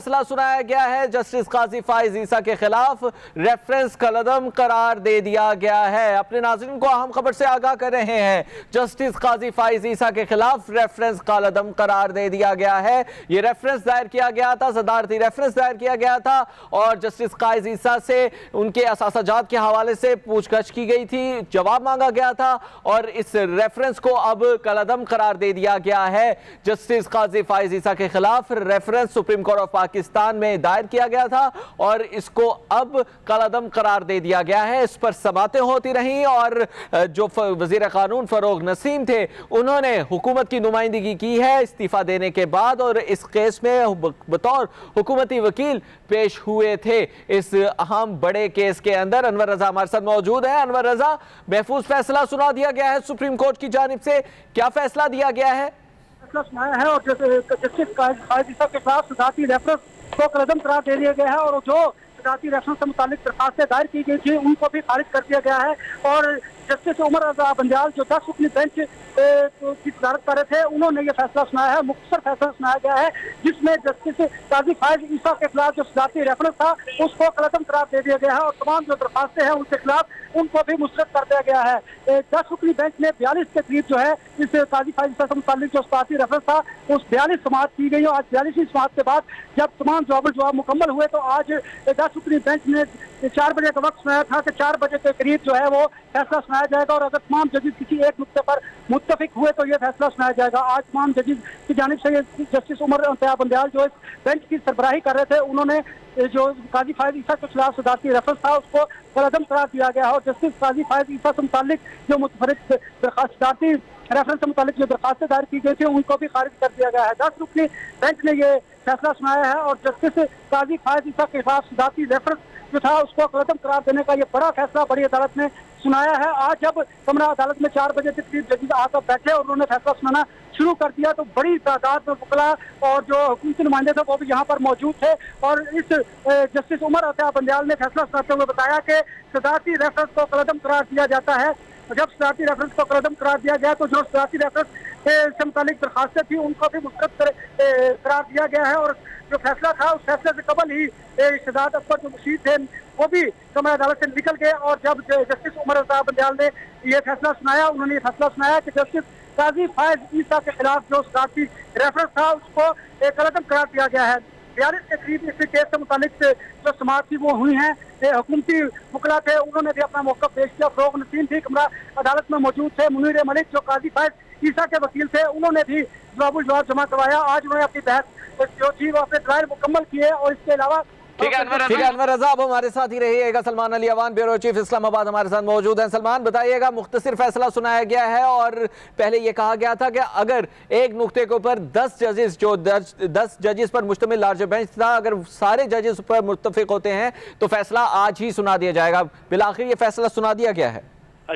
فیصلہ سنایا گیا ہے۔ جسٹس قاضی فائز عیسیٰ کے خلاف ریفرنس کالعدم قرار دے دیا گیا ہے۔ اپنے ناظرین کو اہم خبر سے آگاہ کر رہے ہیں۔ جسٹس قاضی فائز عیسیٰ کے خلاف ریفرنس کالعدم قرار دے دیا گیا ہے۔ یہ ریفرنس دائر کیا گیا تھا، صدارتی ریفرنس دائر کیا گیا تھا اور جسٹس قاضی عیسیٰ سے ان کے اثاثہ جات کے حوالے سے پوچھ گچھ کی گئی تھی، جواب مانگا گیا تھا اور اس ریفرنس کو اب کالعدم قرار دے دیا گیا ہے۔ جسٹس قاضی فائز عیسیٰ کے خلاف reference supreme court of Pakistan میں دائر کیا گیا تھا اور اس کو اب کالعدم قرار دے دیا گیا ہے۔ اس پر سماعتیں ہوتی رہیں اور جو وزیر قانون فروغ نسیم تھے انہوں نے حکومت کی نمائندگی کی ہے استعفیٰ دینے کے بعد اور اس کیس میں بطور حکومتی وکیل پیش ہوئے تھے۔ اس اہم بڑے کیس کے اندر انور رضا ہمارے ساتھ موجود ہیں۔ انور رضا، محفوظ فیصلہ سنا دیا گیا ہے سپریم کورٹ کی جانب سے، کیا فیصلہ دیا گیا ہے؟ سنایا ہے اور جسٹس قاضی عیسیٰ کے خلاف صدارتی ریفرنس کو کالعدم قرار دے دیا گیا ہے اور جو صدارتی ریفرنس سے متعلق درخواستیں دائر کی گئی تھی ان کو بھی خارج کر دیا گیا ہے اور جسٹس عمر رضا بندیال جو 10 رکنی بینچ کی صدارت کر رہے تھے انہوں نے یہ فیصلہ سنایا ہے، مختصر فیصلہ سنایا گیا ہے جس میں جسٹس قاضی فائز عیسیٰ کے خلاف جو صدارتی ریفرنس تھا اس کو کالعدم قرار دے دیا گیا ہے اور تمام جو درخواستیں ہیں ان کے خلاف ان کو بھی مسترد کر دیا گیا ہے۔ 10 رکنی بینچ میں 42 کے قریب جو ہے اس قاضی فائز عیسیٰ سے متعلق جو صدارتی ریفرنس تھا اس 42 سماعت کی گئی اور آج 42ویں سماعت کے بعد جب تمام جواب مکمل ہوئے تو آج 10 رکنی بینچ نے 4 بجے کا وقت سنایا تھا کہ 4 بجے کے قریب جو ہے وہ فیصلہ سنایا جائے گا اور اگر تمام ججز کسی ایک نقطے پر متفق ہوئے تو یہ فیصلہ سنایا جائے گا۔ آج تمام ججز کی جانب سے جسٹس عمر رضا بندیال جو اس بینچ کی سربراہی کر رہے تھے انہوں نے جو قاضی فائز عیسیٰ کے خلاف صدارتی ریفرنس تھا اس کو کالعدم قرار دیا گیا اور جسٹس قاضی فائز عیسیٰ سے متعلق جو متفرق صدارتی ریفرنس سے متعلق جو درخواستیں دائر کی گئی تھی ان کو بھی خارج کر دیا گیا ہے۔ 10 رکنی بینچ نے یہ فیصلہ سنایا ہے اور جسٹس قاضی فائز عیسیٰ کے خلاف صدارتی ریفرنس جو تھا اس کو کالعدم قرار دینے کا یہ بڑا فیصلہ بڑی عدالت نے سنایا ہے۔ آج جب کمرہ عدالت میں 4 بجے کے قریب ججز آ کر بیٹھے اور انہوں نے فیصلہ سنانا شروع کر دیا تو بڑی تعداد میں وکلاء اور جو حکومتی نمائندے تھے وہ بھی یہاں پر موجود تھے اور اس جسٹس عمر رضا بندیال نے فیصلہ سناتے ہوئے بتایا کہ صدارتی ریفرنس کو کالعدم قرار دیا جاتا ہے۔ جب صدارتی ریفرنس کو کالعدم قرار دیا گیا تو جو صدارتی ریفرنس سے متعلق درخواستیں تھیں ان کو بھی مسترد قرار دیا گیا ہے اور جو فیصلہ تھا اس فیصلے سے قبل ہی شہزاد اکبر جو مشیر تھے وہ بھی کمرہ عدالت سے نکل گئے اور جب جسٹس عمر رضا بندیال نے یہ فیصلہ سنایا انہوں نے یہ فیصلہ سنایا کہ جسٹس قاضی فائز عیسیٰ کے خلاف جو صدارتی ریفرنس تھا اس کو کالعدم قرار دیا گیا ہے۔ 42 کے قریب اس کیس سے متعلق جو سماعت تھی وہ ہوئی ہیں، حکومتی وکلاء تھے انہوں نے بھی اپنا موقف پیش کیا، فروغ نسیم بھی کمرہ عدالت میں موجود تھے، منیر ملک جو قاضی فائز عیسیٰ کے وکیل تھے انہوں نے بھی جواب جمع کروایا۔ آج انہوں نے اپنی بحث جو تھی وہ اپنے دلائل مکمل کیے اور اس کے علاوہ ٹھیک ہے انور رضا، اب ہمارے ساتھ ہی رہیے گا۔ سلمان علی اوان بیورو چیف اسلام آباد ہمارے ساتھ موجود ہیں۔ سلمان، بتائیے گا، مختصر فیصلہ سنایا گیا ہے اور پہلے یہ کہا گیا تھا کہ اگر ایک نقطے کے اوپر 10 ججز پر مشتمل لارجر بینچ تھا، اگر سارے ججز پر متفق ہوتے ہیں تو فیصلہ آج ہی سنا دیا جائے گا، بالآخر یہ فیصلہ سنا دیا گیا ہے۔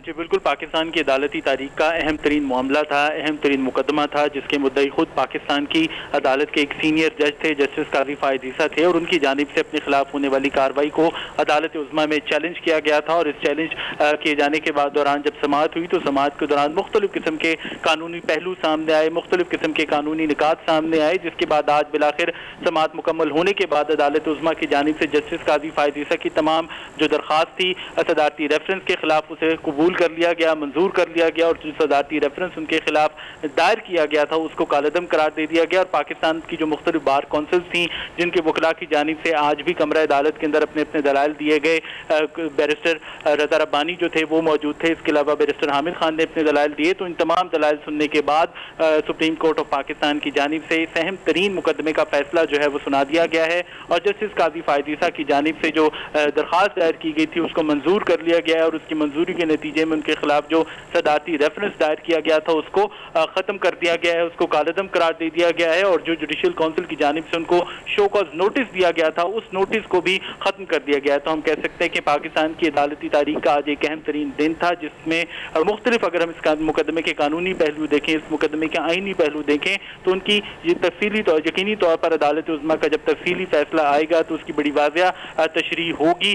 جی بالکل، پاکستان کی عدالتی تاریخ کا اہم ترین معاملہ تھا، اہم ترین مقدمہ تھا جس کے مدعی خود پاکستان کی عدالت کے ایک سینئر جج تھے، جسٹس قاضی فائز عیسیٰ تھے اور ان کی جانب سے اپنے خلاف ہونے والی کارروائی کو عدالت عظمیٰ میں چیلنج کیا گیا تھا اور اس چیلنج کیے جانے کے بعد دوران جب سماعت ہوئی تو سماعت کے دوران مختلف قسم کے قانونی پہلو سامنے آئے، مختلف قسم کے قانونی نکات سامنے آئے، جس کے بعد آج بالآخر سماعت مکمل ہونے کے بعد عدالت عظمیٰ کی جانب سے جسٹس قاضی فائز عیسیٰ کی تمام جو درخواست تھی صدارتی ریفرنس کے خلاف اسے قبول کر لیا گیا، منظور کر لیا گیا اور جو صدارتی ریفرنس ان کے خلاف دائر کیا گیا تھا اس کو کالعدم قرار دے دیا گیا اور پاکستان کی جو مختلف بار کونسلز تھیں جن کے وکلاء کی جانب سے آج بھی کمرہ عدالت کے اندر اپنے اپنے دلائل دیے گئے، بیرسٹر رضا ربانی جو تھے وہ موجود تھے، اس کے علاوہ بیرسٹر حامد خان نے اپنے دلائل دیے، تو ان تمام دلائل سننے کے بعد سپریم کورٹ آف پاکستان کی جانب سے اس اہم ترین مقدمے کا فیصلہ جو ہے وہ سنا دیا گیا ہے اور جسٹس قاضی فائز عیسیٰ کی جانب سے جو درخواست دائر کی گئی تھی اس کو منظور کر لیا گیا ہے اور اس کی منظوری کے نتیجے میں ان کے خلاف جو صدارتی ریفرنس دائر کیا گیا تھا اس کو ختم کر دیا گیا ہے، اس کو کالعدم قرار دے دیا گیا ہے اور جو جوڈیشل کونسل کی جانب سے ان کو شو کاز نوٹس دیا گیا تھا اس نوٹس کو بھی ختم کر دیا گیا ہے۔ تو ہم کہہ سکتے ہیں کہ پاکستان کی عدالتی تاریخ کا آج ایک اہم ترین دن تھا جس میں مختلف، اگر ہم اس مقدمے کے قانونی پہلو دیکھیں، اس مقدمے کے آئینی پہلو دیکھیں تو ان کی یہ تفصیلی یقینی طور پر عدالت عظمیٰ کا جب تفصیلی فیصلہ آئے گا تو اس کی بڑی واضح تشریح ہوگی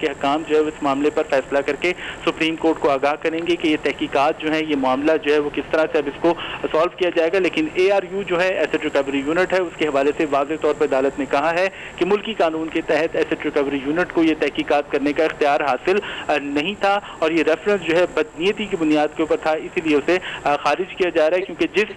کے حکام جو ہے اس معاملے پر فیصلہ کر کے سپریم کورٹ کو آگاہ کریں گے کہ یہ تحقیقات جو ہیں یہ معاملہ جو ہے وہ کس طرح سے اب اس کو سالو کیا جائے گا. لیکن ARU جو ہے ایسٹ ریکوری یونٹ ہے, اس کے حوالے سے واضح طور پر عدالت نے کہا ہے کہ ملکی قانون کے تحت ایسٹ ریکوری یونٹ کو یہ تحقیقات کرنے کا اختیار حاصل نہیں تھا اور یہ ریفرنس جو ہے بدنیتی کی بنیاد کے اوپر تھا, اسی لیے اسے خارج کیا جا رہا ہے کیونکہ جس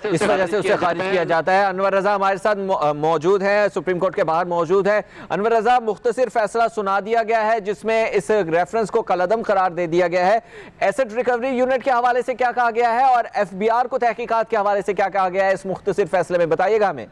اس وجہ سے اسے خارج کیا جاتا ہے. انور رضا ہمارے ساتھ موجود ہے, سپریم کورٹ کے باہر موجود ہے. انور رضا, مختصر فیصلہ سنا دیا گیا ہے جس میں اس ریفرنس کو کالعدم قرار دے دیا گیا ہے. ایسٹ ریکوری یونٹ کے حوالے سے کیا کہا گیا ہے اور FBR کو تحقیقات کے حوالے سے کیا کہا گیا ہے, اس مختصر فیصلے میں بتائیے گا ہمیں.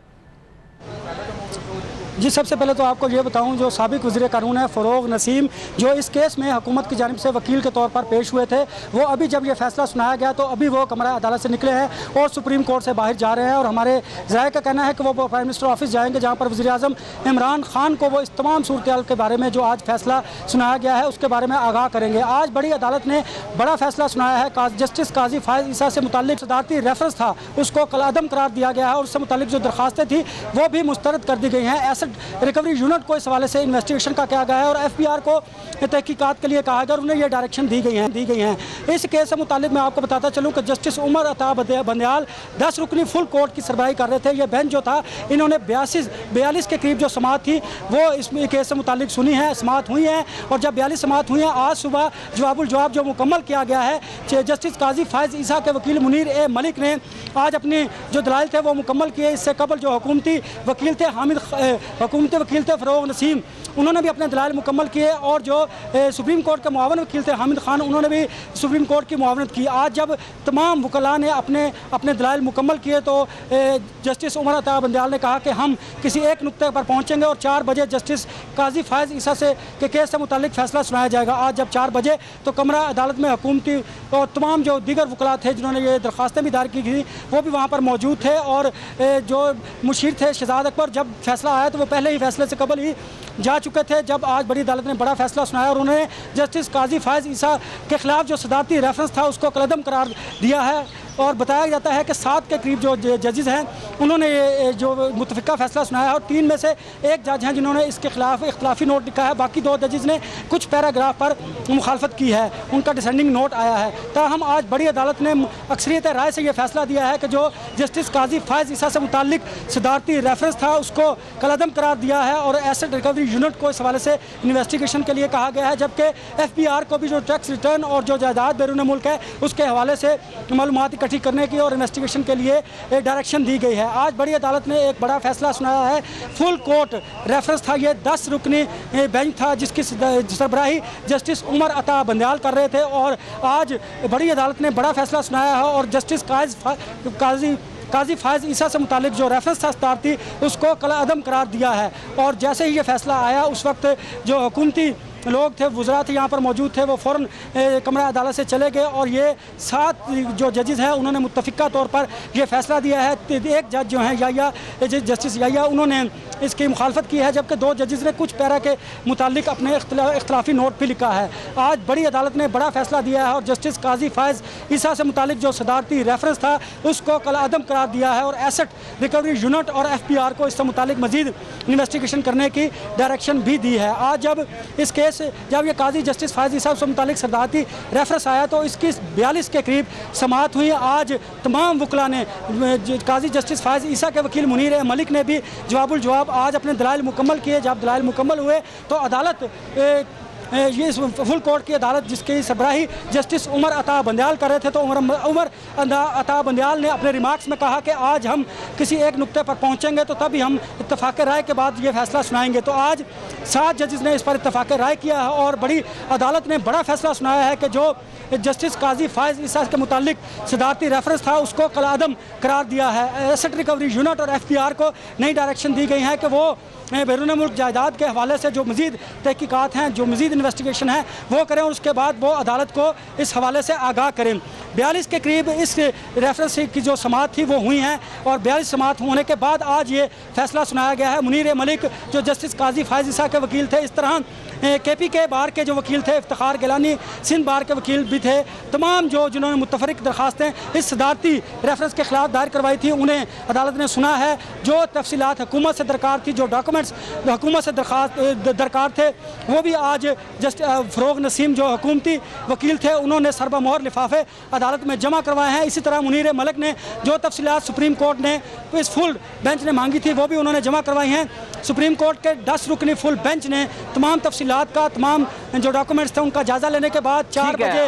جی, سب سے پہلے تو آپ کو یہ بتاؤں, جو سابق وزیر قانون ہے فروغ نسیم, جو اس کیس میں حکومت کی جانب سے وکیل کے طور پر پیش ہوئے تھے, وہ ابھی جب یہ فیصلہ سنایا گیا تو ابھی وہ کمرہ عدالت سے نکلے ہیں اور سپریم کورٹ سے باہر جا رہے ہیں. اور ہمارے ذرائع کا کہنا ہے کہ وہ پرائم منسٹر آفس جائیں گے, جہاں پر وزیر اعظم عمران خان کو وہ اس تمام صورتحال کے بارے میں جو آج فیصلہ سنایا گیا ہے اس کے بارے میں آگاہ کریں گے. آج بڑی عدالت نے بڑا فیصلہ سنایا ہے. جسٹس قاضی فائز عیسیٰ سے متعلق صدارتی ریفرنس تھا اس کو کالعدم قرار دیا گیا ہے اور اس سے متعلق جو درخواستیں تھیں وہ بھی مسترد کر دی گئی ہیں. ایسٹ ریکوری یونٹ کو اس حوالے سے انویسٹیگیشن کا کیا گیا ہے اور FBR کو تحقیقات کے لیے کہا گیا اور انہیں یہ ڈائریکشن دی گئی ہیں. اس کیس سے متعلق میں آپ کو بتاتا چلوں کہ جسٹس عمر عطا بندیال 10 رکنی فل کورٹ کی سربراہی کر رہے تھے. یہ بینچ جو تھا انہوں نے 42 کے قریب جو سماعت تھی وہ اس کیس سے متعلق سنی ہے, سماعت ہوئی ہیں. اور جب 42 سماعت ہوئی ہیں, آج صبح جواب الجواب جو مکمل کیا گیا ہے, جسٹس قاضی فائز عیسیٰ کے وکیل منیر اے ملک نے آج اپنی جو دلائل تھے وہ مکمل کیے. اس سے قبل جو حکومتی وکیل تھے فروغ نسیم, انہوں نے بھی اپنے دلائل مکمل کیے اور جو سپریم کورٹ کے معاون وکیل تھے حامد خان, انہوں نے بھی سپریم کورٹ کی معاونت کی. آج جب تمام وکلاء نے اپنے دلائل مکمل کیے تو جسٹس عمر عطا بندیال نے کہا کہ ہم کسی ایک نقطے پر پہنچیں گے اور 4 بجے جسٹس قاضی فائز عیسیٰ کے کیس سے متعلق فیصلہ سنایا جائے گا. آج جب 4 بجے تو کمرہ عدالت میں حکومتی اور تمام جو دیگر وکلاء تھے جنہوں نے یہ درخواستیں بھی دائر کی تھیں وہ بھی وہاں پر موجود تھے. اور جو مشیر تھے شہزاد اکبر, جب فیصلہ آیا تو وہ پہلے ہی فیصلے سے قبل ہی جا چکے تھے. جب آج بڑی عدالت نے بڑا فیصلہ سنایا اور انہوں نے جسٹس قاضی فائز عیسیٰ کے خلاف جو صدارتی ریفرنس تھا اس کو کالعدم قرار دیا ہے. اور بتایا جاتا ہے کہ 7 کے قریب جو ججز ہیں انہوں نے یہ جو متفقہ فیصلہ سنایا ہے اور 3 میں سے ایک جج ہیں جنہوں نے اس کے خلاف اختلافی نوٹ لکھا ہے. باقی 2 ججز نے کچھ پیراگراف پر مخالفت کی ہے, ان کا ڈسینڈنگ نوٹ آیا ہے. تاہم آج بڑی عدالت نے اکثریت رائے سے یہ فیصلہ دیا ہے کہ جو جسٹس قاضی فائز عیسیٰ سے متعلق صدارتی ریفرنس تھا اس کو کالعدم قرار دیا ہے اور ایسٹ ریکوری یونٹ کو اس حوالے سے انویسٹیگیشن کے لیے کہا گیا ہے. جبکہ FBR کو بھی جو ٹیکس ریٹرن اور جو جائیداد بیرون ملک ہے اس کے حوالے سے معلومات اکٹھی کرنے کی اور انویسٹیگیشن کے لیے ڈائریکشن دی گئی ہے. آج بڑی عدالت نے ایک بڑا فیصلہ سنایا ہے. فل کورٹ ریفرنس تھا, یہ 10 رکنی بینچ تھا جس کی سربراہی جسٹس عمر عطا بندیال کر رہے تھے. اور آج بڑی عدالت نے بڑا فیصلہ سنایا ہے اور جسٹس قاضی فائز عیسیٰ سے متعلق جو ریفرنس تھا صدارتی اس کو کالعدم قرار دیا ہے. اور جیسے ہی یہ فیصلہ آیا اس وقت جو حکومتی لوگ تھے, وزراء تھے یہاں پر موجود تھے, وہ فوراً کمرہ عدالت سے چلے گئے اور یہ 7 جو ججز ہیں انہوں نے متفقہ طور پر یہ فیصلہ دیا ہے. ایک جج جو ہیں جسٹس یحییٰ, انہوں نے اس کی مخالفت کی ہے, جبکہ 2 ججز نے کچھ پیرا کے متعلق اپنے اختلافی نوٹ بھی لکھا ہے. آج بڑی عدالت نے بڑا فیصلہ دیا ہے اور جسٹس قاضی فائز عیسیٰ سے متعلق جو صدارتی ریفرنس تھا اس کو کالعدم قرار دیا ہے اور ایسٹ ریکوری یونٹ اور FBR کو اس سے متعلق مزید انویسٹیگیشن کرنے کی ڈائریکشن بھی دی ہے. آج جب یہ قاضی جسٹس فائز عیسیٰ سے متعلق صدارتی ریفرنس آیا تو اس کی 42 کے قریب سماعت ہوئی. آج تمام وکلاء نے, قاضی جسٹس فائز عیسیٰ کے وکیل منیر اے ملک نے بھی جواب الجواب آج اپنے دلائل مکمل کیے. جب دلائل مکمل ہوئے تو عدالت یہ فل کورٹ کی عدالت جس کی سربراہی جسٹس عمر عطا بندیال کر رہے تھے تو عمر عطا بندیال نے اپنے ریمارکس میں کہا کہ آج ہم کسی ایک نقطے پر پہنچیں گے تو تبھی ہم اتفاق رائے کے بعد یہ فیصلہ سنائیں گے. تو آج 7 ججز نے اس پر اتفاق رائے کیا ہے اور بڑی عدالت نے بڑا فیصلہ سنایا ہے کہ جو جسٹس قاضی فائز عیسیٰ کے متعلق صدارتی ریفرنس تھا اس کو کالعدم قرار دیا ہے. ایسٹ ریکوری یونٹ اور FBR کو نئی ڈائریکشن دی گئی ہے کہ وہ بیرون ملک جائیداد کے حوالے سے جو مزید تحقیقات ہیں, جو مزید انویسٹیگیشن ہے وہ کریں اور اس کے بعد وہ عدالت کو اس حوالے سے آگاہ کریں. 42 کے قریب اس ریفرنس کی جو سماعت تھی وہ ہوئی ہیں اور 42 سماعت ہونے کے بعد آج یہ فیصلہ سنایا گیا ہے. منیر ملک جو جسٹس قاضی فائز عیسیٰ کے وکیل تھے, اس طرح KPK بار کے جو وکیل تھے افتخار گیلانی، سندھ بار کے وکیل بھی تھے، تمام جنہوں نے متفرق درخواستیں اس صدارتی ریفرنس کے خلاف دائر کروائی تھی انہیں عدالت نے سنا ہے۔ جو تفصیلات حکومت سے درکار تھی، جو ڈاکومنٹس حکومت سے درکار تھے، وہ بھی آج فروغ نسیم جو حکومتی وکیل تھے انہوں نے سربہ مہر لفافے عدالت میں جمع کروائے ہیں۔ اسی طرح منیر ملک نے جو تفصیلات سپریم کورٹ نے اس فل بینچ نے مانگی تھی وہ بھی انہوں نے جمع کروائی ہیں۔ سپریم کورٹ کے 10 رکنی فل بینچ نے تمام تفصیلات کا، تمام جو ڈاکومنٹس تھے ان کا جائزہ لینے کے بعد 4 بجے